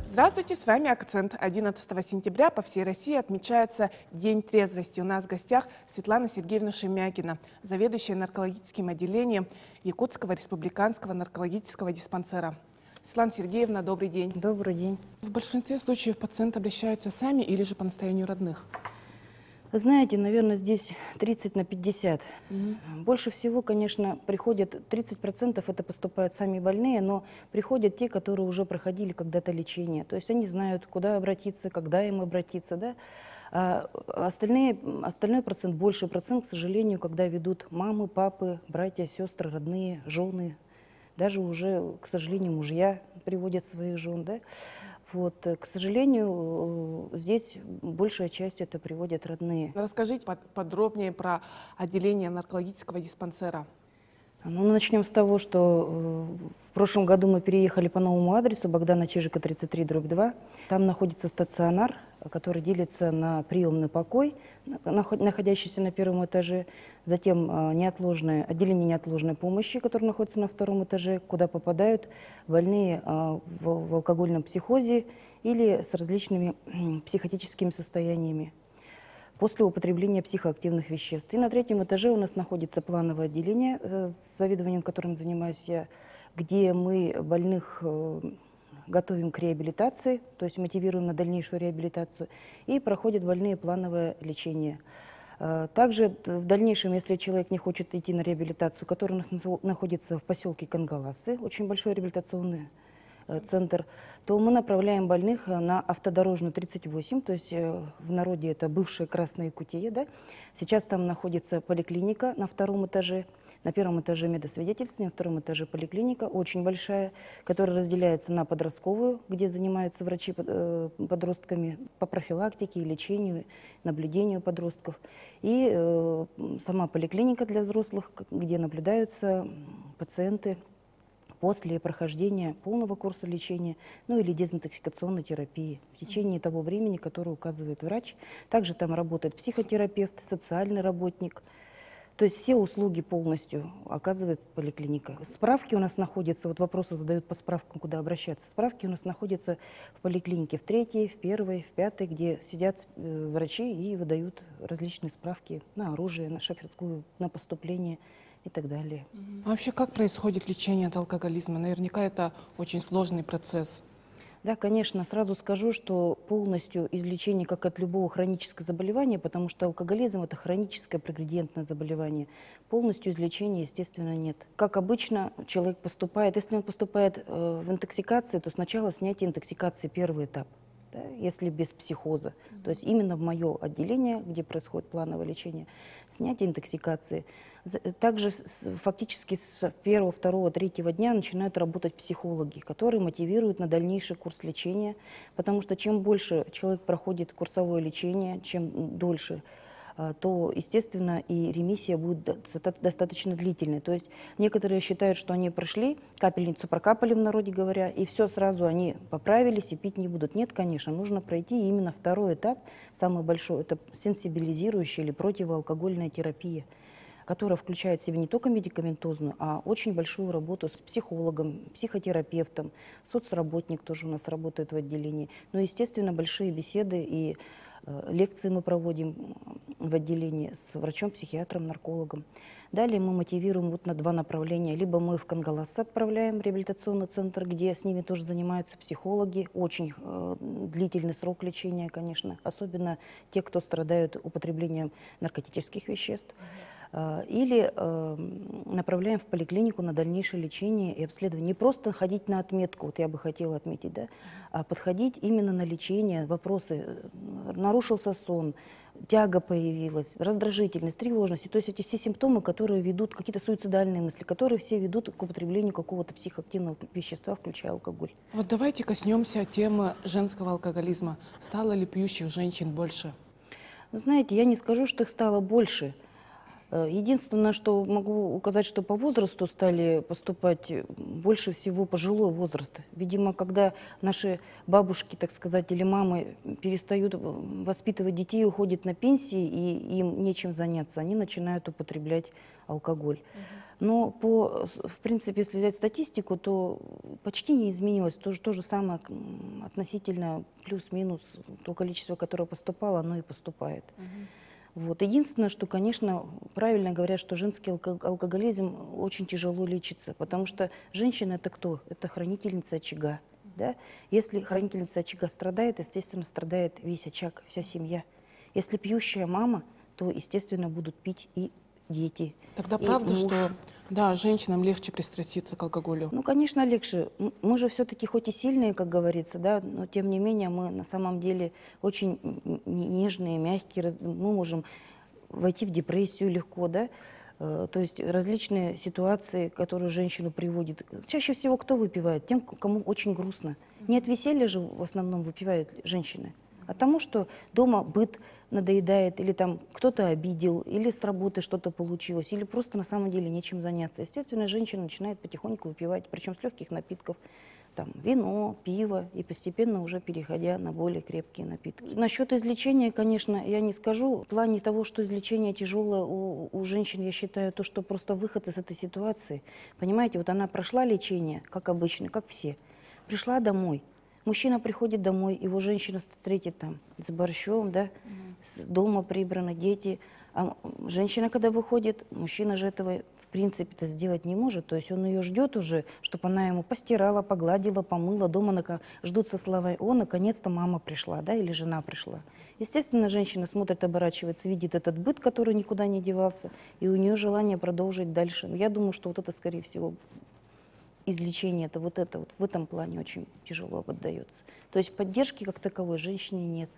Здравствуйте, с вами «Акцент». 11 сентября по всей России отмечается День трезвости. У нас в гостях Светлана Сергеевна Шемякина, заведующая наркологическим отделением Якутского республиканского наркологического диспансера. Светлана Сергеевна, добрый день. Добрый день. В большинстве случаев пациенты обращаются сами или же по настоянию родных? Вы знаете, наверное, здесь 30/50. Больше всего, конечно, приходят 30%, это поступают сами больные, но приходят те, которые уже проходили когда-то лечение. То есть они знают, куда обратиться, когда им обратиться, да? А остальной процент, больший процент, к сожалению, когда ведут мамы, папы, братья, сестры, родные, жены, даже уже, к сожалению, мужья приводят своих жен, да? Вот, к сожалению, здесь большая часть это приводят родные. Расскажите подробнее про отделение наркологического диспансера. Ну, начнем с того, что в прошлом году мы переехали по новому адресу Богдана Чижика, 33/2. Там находится стационар, который делится на приемный покой, находящийся на первом этаже, затем отделение неотложной помощи, которое находится на втором этаже, куда попадают больные в алкогольном психозе или с различными психотическими состояниями после употребления психоактивных веществ. И на третьем этаже у нас находится плановое отделение, с заведованием которым занимаюсь я, где мы больных готовим к реабилитации, то есть мотивируем на дальнейшую реабилитацию, и проходят больные плановое лечение. Также в дальнейшем, если человек не хочет идти на реабилитацию, которая находится в поселке Кангаласы, очень большой реабилитационный центр, то мы направляем больных на автодорожную 38, то есть в народе это бывшая Красная Якутия, да? Сейчас там находится поликлиника на втором этаже, на первом этаже медосвидетельствование, на втором этаже поликлиника, очень большая, которая разделяется на подростковую, где занимаются врачи подростками по профилактике и лечению, наблюдению подростков, и сама поликлиника для взрослых, где наблюдаются пациенты после прохождения полного курса лечения, ну или дезинтоксикационной терапии в течение того времени, которое указывает врач. Также там работает психотерапевт, социальный работник. То есть все услуги полностью оказывает поликлиника. Справки у нас находятся, вот вопросы задают по справкам, куда обращаться. Справки у нас находятся в поликлинике в 3-й, в 1-й, в 5-й, где сидят врачи и выдают различные справки на оружие, на шоферскую, на поступление и так далее. А вообще, как происходит лечение от алкоголизма? Наверняка это очень сложный процесс. Да, конечно, сразу скажу, что полностью излечение, как от любого хронического заболевания, потому что алкоголизм – это хроническое прогредиентное заболевание, полностью излечения, естественно, нет. Как обычно, человек поступает, если он поступает в интоксикации, то сначала снятие интоксикации – первый этап. Да, если без психоза. То есть именно в мое отделение, где происходит плановое лечение, снятие интоксикации. Также фактически с 1-го, 2-го, 3-го дня начинают работать психологи, которые мотивируют на дальнейший курс лечения, потому что чем больше человек проходит курсовое лечение, чем дольше, то, естественно, и ремиссия будет достаточно длительной. То есть некоторые считают, что они прошли, капельницу прокапали, в народе говоря, и все, сразу они поправились и пить не будут. Нет, конечно, нужно пройти именно второй этап, самый большой, это сенсибилизирующая или противоалкогольная терапия, которая включает в себя не только медикаментозную, а очень большую работу с психологом, психотерапевтом, соцработник тоже у нас работает в отделении. Но, естественно, большие беседы и лекции мы проводим в отделении с врачом-психиатром, наркологом. Далее мы мотивируем вот на 2 направления. Либо мы в Кангалас отправляем реабилитационный центр, где с ними тоже занимаются психологи. Очень длительный срок лечения, конечно. Особенно те, кто страдают употреблением наркотических веществ. Или направляем в поликлинику на дальнейшее лечение и обследование. Не просто ходить на отметку, вот я бы хотела отметить, да, а подходить именно на лечение, вопросы, нарушился сон, тяга появилась, раздражительность, тревожность. То есть эти все симптомы, которые ведут, какие-то суицидальные мысли, которые все ведут к употреблению какого-то психоактивного вещества, включая алкоголь. Вот давайте коснемся темы женского алкоголизма. Стало ли пьющих женщин больше? Вы знаете, я не скажу, что их стало больше. Единственное, что могу указать, что по возрасту стали поступать больше всего пожилой возраст. Видимо, когда наши бабушки, так сказать, или мамы перестают воспитывать детей, уходят на пенсии, и им нечем заняться, они начинают употреблять алкоголь. Но в принципе, если взять статистику, то почти не изменилось. То же самое относительно плюс-минус то количество, которое поступало, оно и поступает. Вот. Единственное, что, конечно, правильно говорят, что женский алкоголизм очень тяжело лечится, потому что женщина — это кто? Это хранительница очага. Да? Если хранительница очага страдает, естественно, страдает весь очаг, вся семья. Если пьющая мама, то, естественно, будут пить и дети. Тогда правда, муж. что да, женщинам легче пристраститься к алкоголю? Ну, конечно, легче. Мы же все-таки хоть и сильные, как говорится, да, но тем не менее мы на самом деле очень нежные, мягкие. Мы можем войти в депрессию легко, да. То есть различные ситуации, которые женщину приводят. Чаще всего кто выпивает? Тем, кому очень грустно. Не от веселья же в основном выпивают женщины, а тому, что дома быт надоедает, или там кто-то обидел, или с работы что-то получилось, или просто на самом деле нечем заняться. Естественно, женщина начинает потихоньку выпивать, причем с легких напитков, там, вино, пиво, и постепенно уже переходя на более крепкие напитки. Насчет излечения, конечно, я не скажу. В плане того, что излечение тяжелое у женщин, я считаю, то, что просто выход из этой ситуации. Понимаете, вот она прошла лечение, как обычно, как все, пришла домой. Мужчина приходит домой, его женщина встретит там с борщом, да, дома прибраны, дети. А женщина, когда выходит, мужчина же этого в принципе-то сделать не может. То есть он ее ждет уже, чтобы она ему постирала, погладила, помыла. Дома ждут со словами: о, наконец-то мама пришла, да, или жена пришла. Естественно, женщина смотрит, оборачивается, видит этот быт, который никуда не девался, и у нее желание продолжить дальше. Я думаю, что вот это, скорее всего, излечение, это вот в этом плане очень тяжело поддается. То есть поддержки как таковой женщине нет,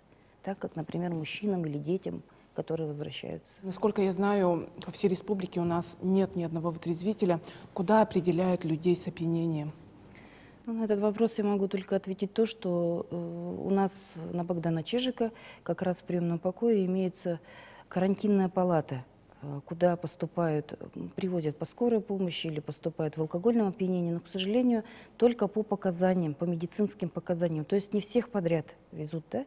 так как, например, мужчинам или детям, которые возвращаются. Насколько я знаю, по всей республике у нас нет ни одного вытрезвителя. Куда определяют людей с опьянением? Ну, на этот вопрос я могу только ответить то, что у нас на Богдана Чижика как раз в приемном покое имеется карантинная палата, куда поступают, привозят по скорой помощи или поступают в алкогольном опьянении, но, к сожалению, только по показаниям, по медицинским показаниям. То есть не всех подряд везут, да?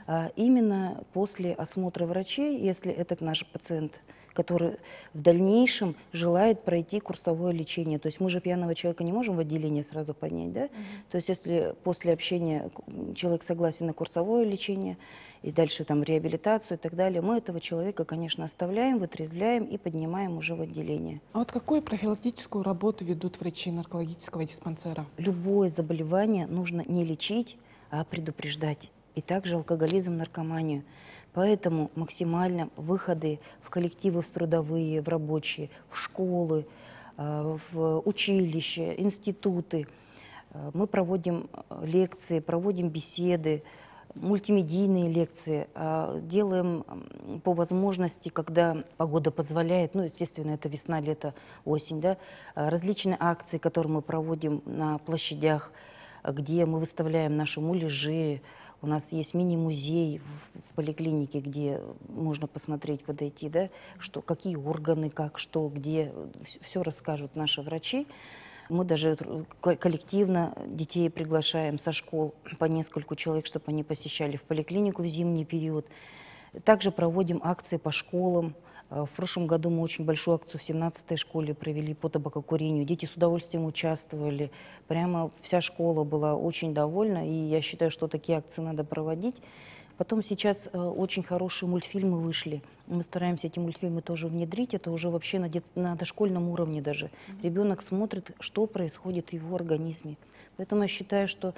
А именно после осмотра врачей, если этот наш пациент, который в дальнейшем желает пройти курсовое лечение. То есть мы же пьяного человека не можем в отделение сразу поднять, да? То есть если после общения человек согласен на курсовое лечение, и дальше там реабилитацию и так далее, мы этого человека, конечно, оставляем, вытрезвляем и поднимаем уже в отделение. А вот какую профилактическую работу ведут врачи наркологического диспансера? Любое заболевание нужно не лечить, а предупреждать. И также алкоголизм, наркоманию. Поэтому максимально выходы в коллективы, в трудовые, в рабочие, в школы, в училища, институты. Мы проводим лекции, проводим беседы, мультимедийные лекции, делаем по возможности, когда погода позволяет, ну, естественно, это весна, лето, осень, да, различные акции, которые мы проводим на площадях, где мы выставляем наши муляжи. У нас есть мини-музей в поликлинике, где можно посмотреть, подойти, да, что, какие органы, как, что, где, все расскажут наши врачи. Мы даже коллективно детей приглашаем со школ по нескольку человек, чтобы они посещали в поликлинику в зимний период. Также проводим акции по школам. В прошлом году мы очень большую акцию в 17-й школе провели по табакокурению. Дети с удовольствием участвовали. Прямо вся школа была очень довольна. И я считаю, что такие акции надо проводить. Потом сейчас очень хорошие мультфильмы вышли. Мы стараемся эти мультфильмы тоже внедрить. Это уже вообще на дошкольном уровне даже. Ребенок смотрит, что происходит в его организме. Поэтому я считаю, что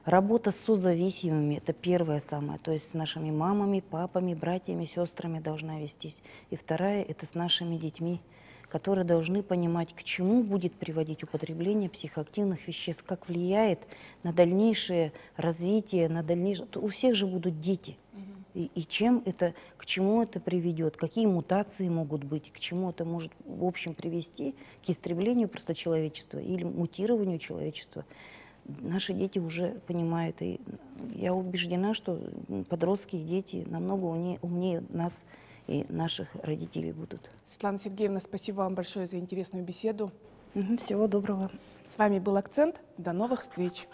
работа с созависимыми — это первое самое. То есть с нашими мамами, папами, братьями, сестрами должна вестись. И вторая — это с нашими детьми, которые должны понимать, к чему будет приводить употребление психоактивных веществ, как влияет на дальнейшее развитие, на дальнейшее. У всех же будут дети. И чем это, к чему это приведет, какие мутации могут быть, к чему это может в общем привести, к истреблению просто человечества или мутированию человечества. Наши дети уже понимают, и я убеждена, что подростки и дети намного умнее нас и наших родителей будут. Светлана Сергеевна, спасибо вам большое за интересную беседу. Всего доброго. С вами был «Акцент». До новых встреч.